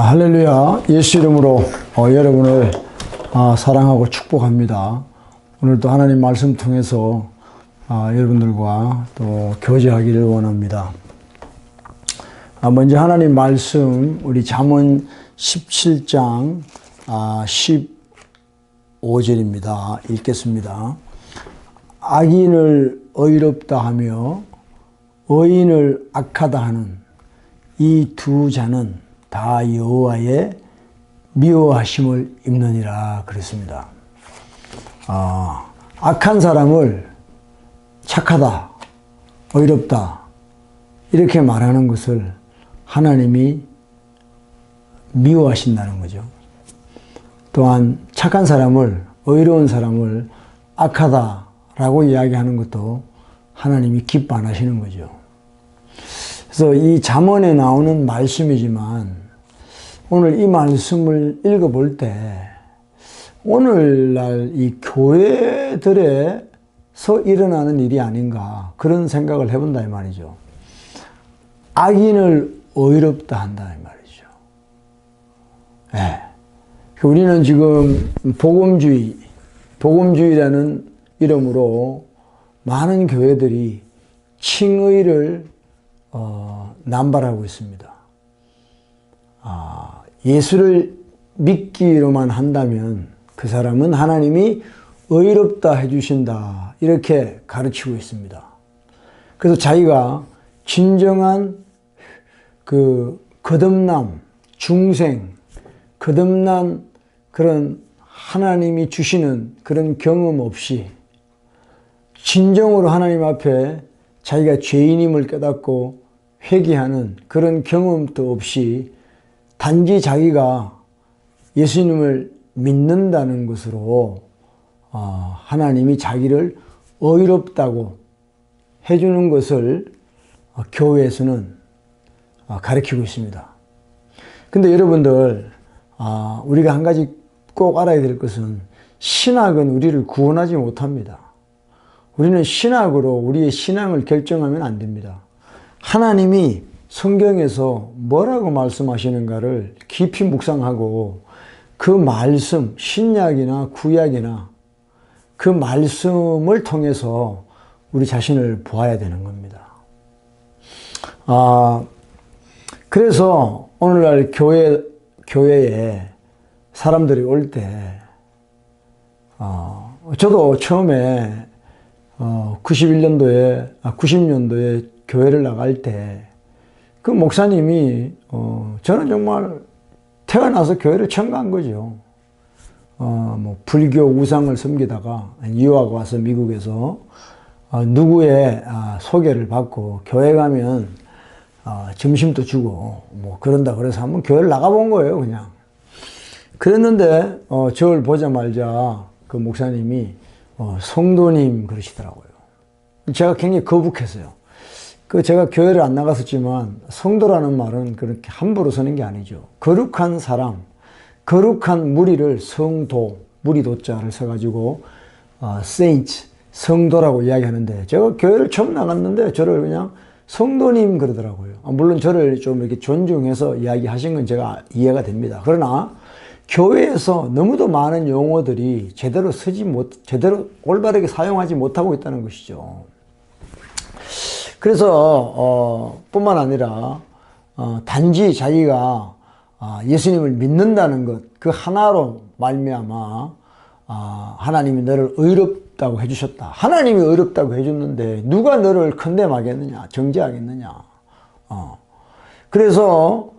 할렐루야. 예수 이름으로 여러분을 사랑하고 축복합니다. 오늘도 하나님 말씀 통해서 여러분들과 또 교제하기를 원합니다. 먼저 하나님 말씀 우리 잠언 17장 15절입니다. 읽겠습니다. 악인을 의롭다 하며 의인을 악하다 하는 이 두 자는 다 여호와의 미워하심을 입느니라 그랬습니다. 악한 사람을 착하다, 의롭다 이렇게 말하는 것을 하나님이 미워하신다는 거죠. 또한 착한 사람을, 의로운 사람을 악하다라고 이야기하는 것도 하나님이 기뻐 안 하시는 거죠. 그래서 이 잠언에 나오는 말씀이지만 오늘 이 말씀을 읽어볼 때 오늘날 이 교회들에서 일어나는 일이 아닌가 그런 생각을 해본다 이 말이죠. 악인을 의롭다 한다 이 말이죠. 네. 우리는 지금 복음주의라는 이름으로 많은 교회들이 칭의를 남발하고 있습니다. 예수를 믿기로만 한다면 그 사람은 하나님이 의롭다 해주신다 이렇게 가르치고 있습니다. 그래서 자기가 진정한 거듭남, 중생, 거듭난 그런 하나님이 주시는 그런 경험 없이 진정으로 하나님 앞에 자기가 죄인임을 깨닫고 회개하는 그런 경험도 없이 단지 자기가 예수님을 믿는다는 것으로 하나님이 자기를 의롭다고 해주는 것을 교회에서는 가르치고 있습니다. 근데 여러분들 우리가 한 가지 꼭 알아야 될 것은 신학은 우리를 구원하지 못합니다. 우리는 신학으로 우리의 신앙을 결정하면 안 됩니다. 하나님이 성경에서 뭐라고 말씀하시는가를 깊이 묵상하고 그 말씀, 신약이나 구약이나 그 말씀을 통해서 우리 자신을 보아야 되는 겁니다. 그래서 오늘날 교회에 사람들이 올 때, 저도 처음에 90년도에 교회를 나갈 때 그 목사님이 저는 정말 태어나서 교회를 처음 간 거죠. 불교 우상을 섬기다가 유학 와서 미국에서 누구의 소개를 받고 교회 가면 점심도 주고 그런다 그래서 한번 교회를 나가본 거예요 그냥. 그랬는데 저를 보자마자 그 목사님이 성도님 그러시더라고요. 제가 굉장히 거북했어요. 제가 교회를 안 나갔었지만 성도라는 말은 그렇게 함부로 쓰는 게 아니죠. 거룩한 사람, 거룩한 무리를 성도, 무리도자를 써가지고 saint, 성도라고 이야기하는데 제가 교회를 처음 나갔는데 저를 그냥 성도님 그러더라고요. 물론 저를 좀 이렇게 존중해서 이야기하신 건 제가 이해가 됩니다. 그러나 교회에서 너무도 많은 용어들이 제대로 올바르게 사용하지 못하고 있다는 것이죠. 그래서 뿐만 아니라 단지 자기가 예수님을 믿는다는 것 그 하나로 말미암아 하나님이 너를 의롭다고 해주셨다. 하나님이 의롭다고 해줬는데 누가 너를 컨뎀하겠느냐, 정죄하겠느냐. 그래서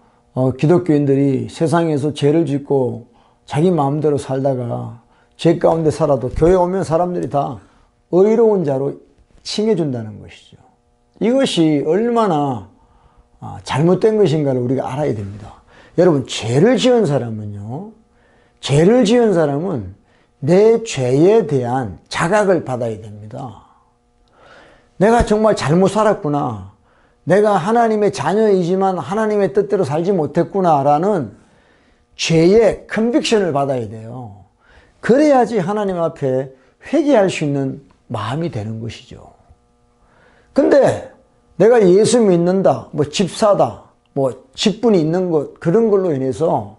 기독교인들이 세상에서 죄를 짓고 자기 마음대로 살다가 죄 가운데 살아도 교회 오면 사람들이 다 의로운 자로 칭해준다는 것이죠. 이것이 얼마나 잘못된 것인가를 우리가 알아야 됩니다. 여러분, 죄를 지은 사람은 내 죄에 대한 자각을 받아야 됩니다. 내가 정말 잘못 살았구나. 내가 하나님의 자녀이지만 하나님의 뜻대로 살지 못했구나라는 죄의 컨빅션을 받아야 돼요. 그래야지 하나님 앞에 회개할 수 있는 마음이 되는 것이죠. 근데 내가 예수 믿는다, 집사다, 뭐 직분이 있는 것, 그런 걸로 인해서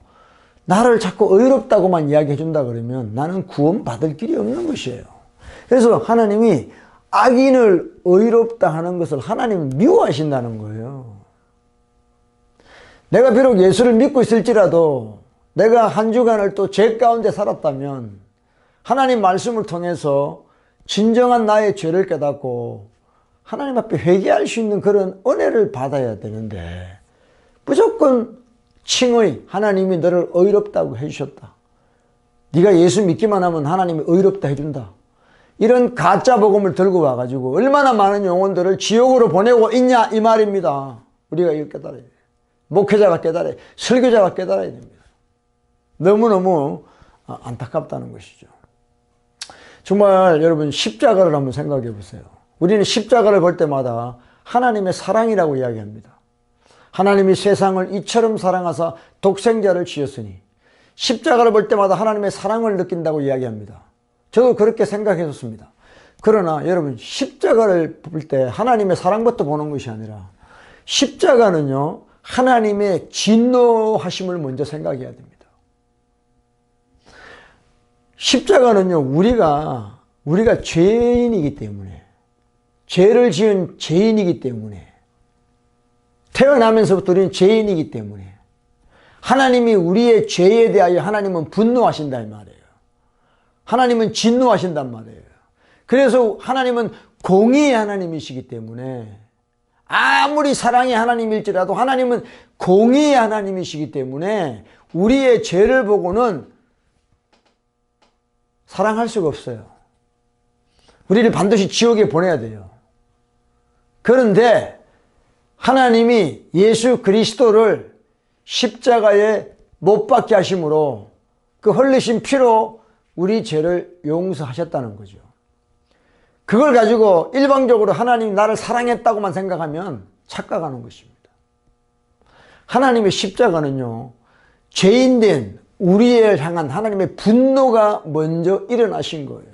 나를 자꾸 의롭다고만 이야기해 준다 그러면 나는 구원받을 길이 없는 것이에요. 그래서 하나님이 악인을 의롭다 하는 것을 하나님은 미워하신다는 거예요. 내가 비록 예수를 믿고 있을지라도 내가 한 주간을 또 죄 가운데 살았다면 하나님 말씀을 통해서 진정한 나의 죄를 깨닫고 하나님 앞에 회개할 수 있는 그런 은혜를 받아야 되는데 무조건 칭의, 하나님이 너를 의롭다고 해주셨다. 네가 예수 믿기만 하면 하나님이 의롭다 해준다. 이런 가짜 복음을 들고 와가지고 얼마나 많은 영혼들을 지옥으로 보내고 있냐 이 말입니다. 우리가 이걸 깨달아야 돼요. 목회자가 깨달아야 돼요. 설교자가 깨달아야 됩니다. 너무너무 안타깝다는 것이죠. 정말 여러분 십자가를 한번 생각해 보세요. 우리는 십자가를 볼 때마다 하나님의 사랑이라고 이야기합니다. 하나님이 세상을 이처럼 사랑하사 독생자를 지었으니 십자가를 볼 때마다 하나님의 사랑을 느낀다고 이야기합니다. 저도 그렇게 생각했었습니다. 그러나 여러분 십자가를 볼 때 하나님의 사랑부터 보는 것이 아니라 십자가는요 하나님의 진노하심을 먼저 생각해야 됩니다. 십자가는요 우리가 죄인이기 때문에 죄를 지은 죄인이기 때문에 태어나면서부터 우리는 죄인이기 때문에 하나님이 우리의 죄에 대하여 하나님은 분노하신다 이 말이에요. 하나님은 진노하신단 말이에요. 그래서 하나님은 공의의 하나님이시기 때문에 아무리 사랑의 하나님일지라도 하나님은 공의의 하나님이시기 때문에 우리의 죄를 보고는 사랑할 수가 없어요. 우리를 반드시 지옥에 보내야 돼요. 그런데 하나님이 예수 그리스도를 십자가에 못 박게 하심으로 그 흘리신 피로 우리 죄를 용서하셨다는 거죠. 그걸 가지고 일방적으로 하나님이 나를 사랑했다고만 생각하면 착각하는 것입니다. 하나님의 십자가는요 죄인된 우리를 향한 하나님의 분노가 먼저 일어나신 거예요.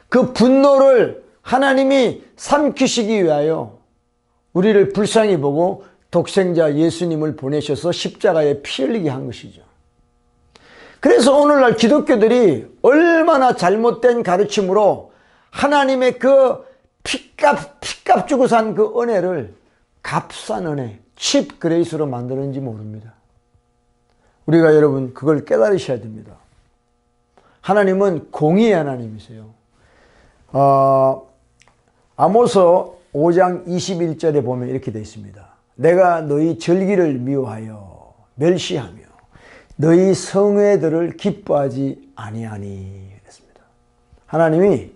그 분노를 하나님이 삼키시기 위하여 우리를 불쌍히 보고 독생자 예수님을 보내셔서 십자가에 피 흘리게 한 것이죠. 그래서 오늘날 기독교들이 얼마나 잘못된 가르침으로 하나님의 그 피값 주고 산 그 은혜를 값싼 은혜, 칩 그레이스로 만드는지 모릅니다. 우리가 여러분 그걸 깨달으셔야 됩니다. 하나님은 공의의 하나님이세요. 아모스 5장 21절에 보면 이렇게 되어 있습니다. 내가 너희 절기를 미워하여 멸시하며 너희 성회들을 기뻐하지 아니하니 그랬습니다. 하나님이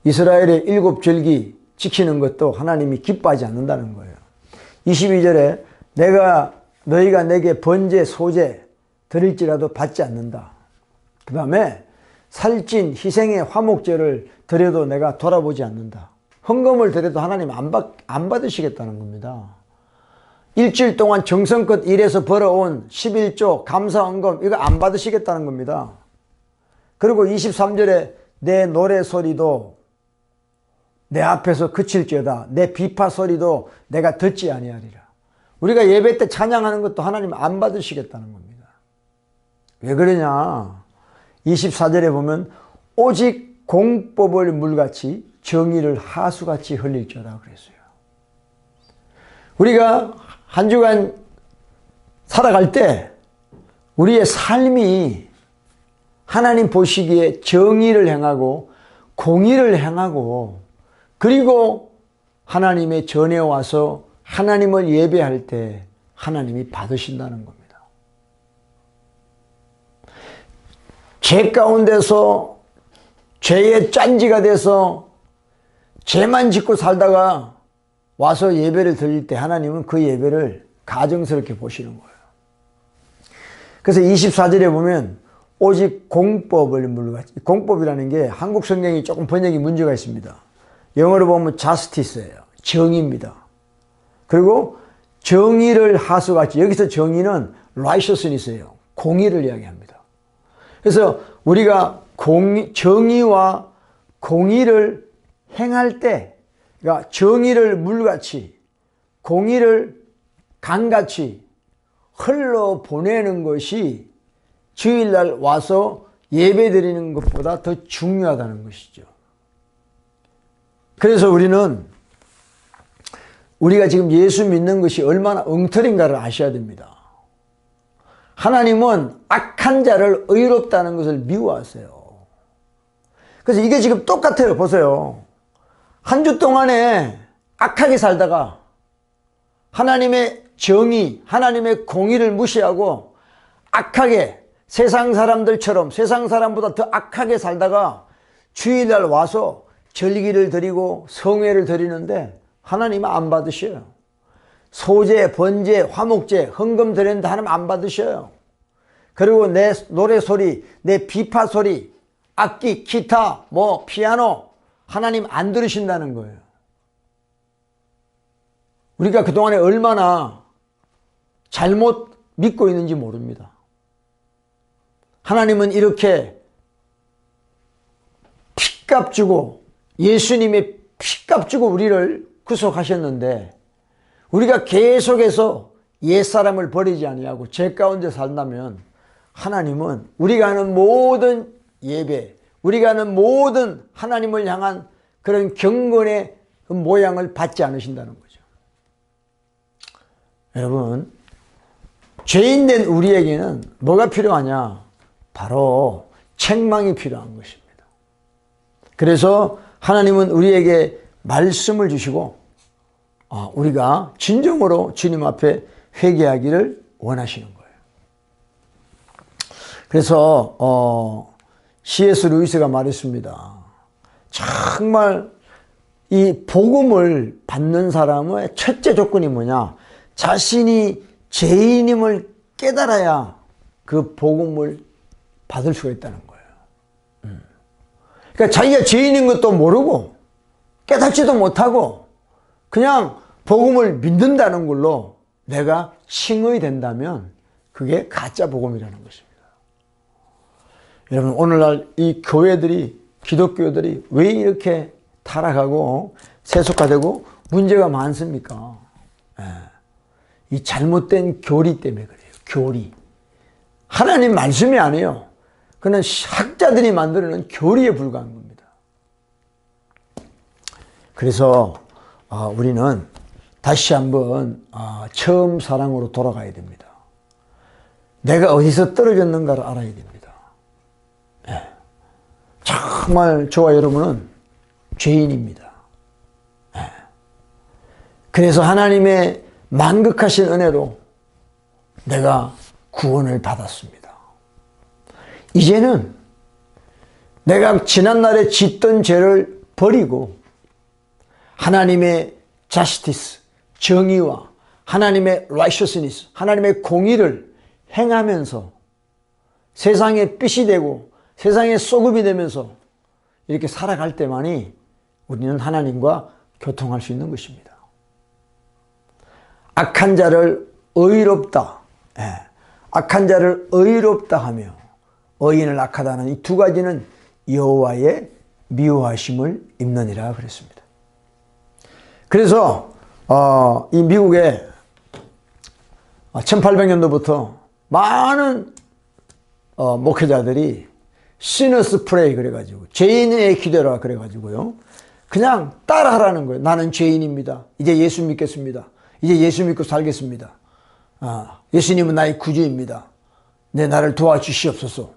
이스라엘의 7절기 지키는 것도 하나님이 기뻐하지 않는다는 거예요. 22절에 너희가 내게 번제 소제 드릴지라도 받지 않는다. 그 다음에 살찐 희생의 화목제를 드려도 내가 돌아보지 않는다. 헌금을 드려도 하나님 안 받으시겠다는 겁니다. 일주일 동안 정성껏 일해서 벌어온 11조 감사헌금 이거 안 받으시겠다는 겁니다. 그리고 23절에 내 노래 소리도 내 앞에서 그칠지어다. 내 비파 소리도 내가 듣지 아니하리라. 우리가 예배 때 찬양하는 것도 하나님 안 받으시겠다는 겁니다. 왜 그러냐? 24절에 보면 오직 공법을 물같이 정의를 하수같이 흘릴지어다 그랬어요. 우리가 한 주간 살아갈 때 우리의 삶이 하나님 보시기에 정의를 행하고 공의를 행하고 그리고 하나님의 전에 와서 하나님을 예배할 때 하나님이 받으신다는 겁니다. 죄 가운데서 죄의 짠지가 돼서 죄만 짓고 살다가 와서 예배를 드릴 때 하나님은 그 예배를 가정스럽게 보시는 거예요. 그래서 24절에 보면 오직 공법을 물같이, 공법이라는 게 한국 성경이 조금 번역이 문제가 있습니다. 영어로 보면 justice예요. 정의입니다. 그리고 정의를 하수같이, 여기서 정의는 righteousness예요. 공의를 이야기합니다. 그래서 우리가 정의와 공의를 행할 때, 그러니까 정의를 물같이 공의를 강같이 흘러보내는 것이 주일날 와서 예배 드리는 것보다 더 중요하다는 것이죠. 그래서 우리가 지금 예수 믿는 것이 얼마나 엉터리인가를 아셔야 됩니다. 하나님은 악한 자를 의롭다는 것을 미워하세요. 그래서 이게 지금 똑같아요. 보세요. 한 주 동안에 악하게 살다가 하나님의 정의, 하나님의 공의를 무시하고 악하게 세상 사람들처럼 세상 사람보다 더 악하게 살다가 주일날 와서 절기를 드리고 성회를 드리는데 하나님은 안 받으셔요. 소제, 번제, 화목제, 헌금 드렸는데 하나님 안 받으셔요. 그리고 내 노래소리, 내 비파소리, 악기, 기타, 피아노 하나님 안 들으신다는 거예요. 우리가 그동안에 얼마나 잘못 믿고 있는지 모릅니다. 하나님은 이렇게 피값 주고 예수님의 피값 주고 우리를 구속하셨는데 우리가 계속해서 옛사람을 버리지 아니하고 죄 가운데 산다면 하나님은 우리가 하는 모든 예배, 우리가 하는 모든 하나님을 향한 그런 경건의 그 모양을 받지 않으신다는 거죠. 여러분, 죄인된 우리에게는 뭐가 필요하냐? 바로 책망이 필요한 것입니다. 그래서 하나님은 우리에게 말씀을 주시고 우리가 진정으로 주님 앞에 회개하기를 원하시는 거예요. 그래서 C.S. 루이스가 말했습니다. 정말 이 복음을 받는 사람의 첫째 조건이 뭐냐? 자신이 죄인임을 깨달아야 그 복음을 받을 수가 있다는 거예요. 그러니까 자기가 죄인인 것도 모르고 깨닫지도 못하고 그냥 복음을 믿는다는 걸로 내가 칭의 된다면 그게 가짜 복음이라는 것입니다. 여러분, 오늘날 이 교회들이, 기독교들이 왜 이렇게 타락하고 세속화되고 문제가 많습니까? 이 잘못된 교리 때문에 그래요. 교리. 하나님 말씀이 아니에요. 그는 학자들이 만들어낸 교리에 불과한 겁니다. 그래서 우리는 다시 한번 처음 사랑으로 돌아가야 됩니다. 내가 어디서 떨어졌는가를 알아야 됩니다. 정말 저와 여러분은 죄인입니다. 그래서 하나님의 만극하신 은혜로 내가 구원을 받았습니다. 이제는 내가 지난날에 짓던 죄를 버리고 하나님의 justice, 정의와 하나님의 righteousness, 하나님의 공의를 행하면서 세상의 빛이 되고 세상의 소금이 되면서 이렇게 살아갈 때만이 우리는 하나님과 교통할 수 있는 것입니다. 악한 자를 의롭다, 악한 자를 의롭다 하며 의인을 악하다는 이 두 가지는 여호와의 미워하심을 입느니라 그랬습니다. 그래서 이 미국에 1800년도부터 많은 목회자들이 시너스 프레이 그래가지고 죄인의 기도라 그래가지고요 그냥 따라하라는 거예요. 나는 죄인입니다. 이제 예수 믿겠습니다. 이제 예수 믿고 살겠습니다. 예수님은 나의 구주입니다. 나를 도와주시옵소서.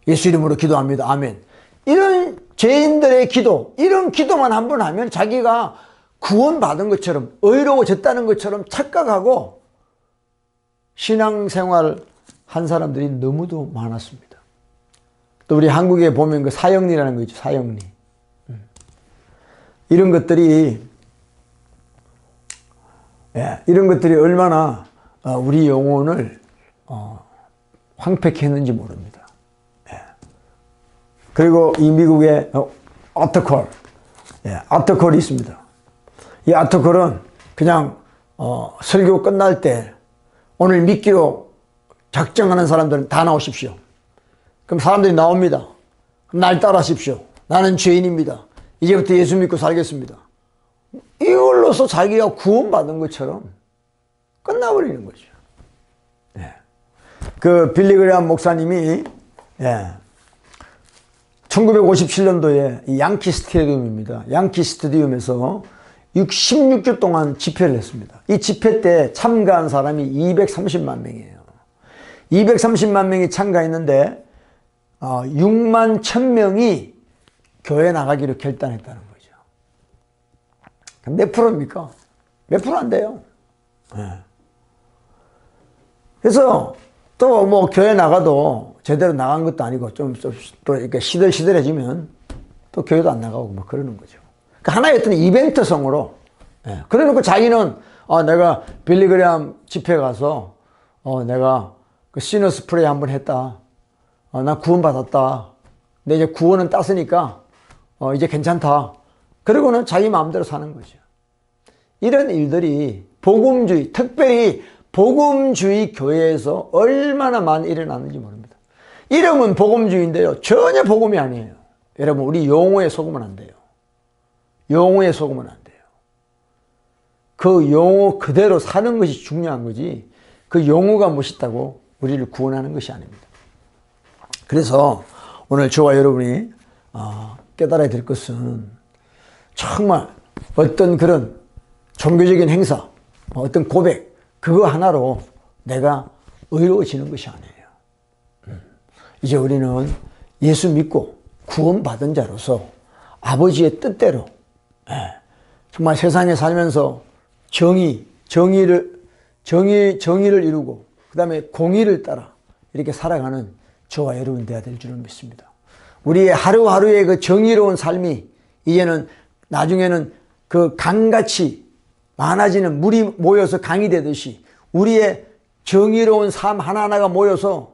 예수 이름으로 기도합니다. 아멘. 이런 죄인들의 기도, 이런 기도만 한 번 하면 자기가 구원받은 것처럼 의로워졌다는 것처럼 착각하고 신앙생활 한 사람들이 너무도 많았습니다. 또 우리 한국에 보면 그 사형리라는 거 있죠. 사형리. 이런 것들이 얼마나 우리 영혼을 황폐케 했는지 모릅니다. 그리고 이 미국의 아트콜, 아트콜이 있습니다. 이 아트콜은 그냥 설교 끝날 때 오늘 믿기로 작정하는 사람들은 다 나오십시오. 그럼 사람들이 나옵니다. 그럼 날 따라하십시오. 나는 죄인입니다. 이제부터 예수 믿고 살겠습니다. 이걸로서 자기가 구원받은 것처럼 끝나버리는 거죠. 예. 그 빌리 그레이엄 목사님이 1957년도에 이 양키 스테디움입니다. 양키 스테디움에서 16주 동안 집회를 했습니다. 이 집회 때 참가한 사람이 230만 명이에요. 230만 명이 참가했는데 6만 1000명이 교회 나가기로 결단했다는 거죠. 몇 프로입니까? 몇 프로 안 돼요. 네. 그래서 또 뭐 교회 나가도 제대로 나간 것도 아니고 좀 또 이렇게 시들시들해지면 또 교회도 안 나가고 뭐 그러는 거죠. 그러니까 하나의 어떤 이벤트성으로. 예. 그래 놓고 자기는 내가 빌리 그레이엄 집회 가서 내가 그 시너스 프레이 한번 했다. 나 구원 받았다. 근데 이제 구원은 땄으니까 이제 괜찮다. 그러고는 자기 마음대로 사는 거죠. 이런 일들이 복음주의, 특별히 복음주의 교회에서 얼마나 많이 일어나는지 모릅니다. 이름은 복음주의인데요. 전혀 복음이 아니에요. 여러분, 우리 용어에 속으면 안 돼요. 용어에 속으면 안 돼요. 그 용어 그대로 사는 것이 중요한 거지, 그 용어가 멋있다고 우리를 구원하는 것이 아닙니다. 그래서 오늘 저와 여러분이 깨달아야 될 것은 정말 어떤 그런 종교적인 행사, 어떤 고백, 그거 하나로 내가 의로워지는 것이 아니에요. 이제 우리는 예수 믿고 구원받은 자로서 아버지의 뜻대로 정말 세상에 살면서 정의를 이루고 그 다음에 공의를 따라 이렇게 살아가는 저와 여러분 되어야 될 줄을 믿습니다. 우리의 하루하루의 그 정의로운 삶이 이제는 나중에는 그 강같이 많아지는 물이 모여서 강이 되듯이 우리의 정의로운 삶 하나하나가 모여서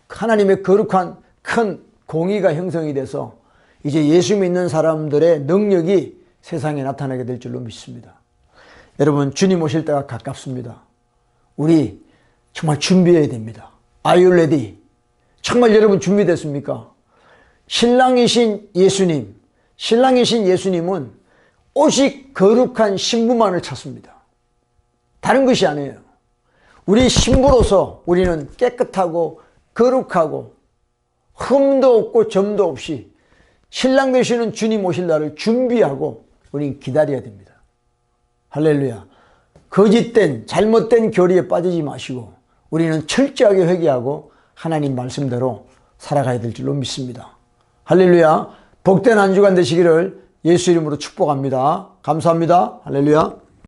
하나님의 거룩한 큰 공의가 형성이 돼서 이제 예수 믿는 사람들의 능력이 세상에 나타나게 될 줄로 믿습니다. 여러분, 주님 오실 때가 가깝습니다. 우리 정말 준비해야 됩니다. Are you ready? 정말 여러분 준비됐습니까? 신랑이신 예수님은 오직 거룩한 신부만을 찾습니다. 다른 것이 아니에요. 우리 신부로서 우리는 깨끗하고 거룩하고 흠도 없고 점도 없이 신랑 되시는 주님 오실 날을 준비하고 우리는 기다려야 됩니다. 할렐루야. 거짓된 잘못된 교리에 빠지지 마시고 우리는 철저하게 회개하고 하나님 말씀대로 살아가야 될 줄로 믿습니다. 할렐루야. 복된 한 주간 되시기를 예수 이름으로 축복합니다. 감사합니다. 할렐루야.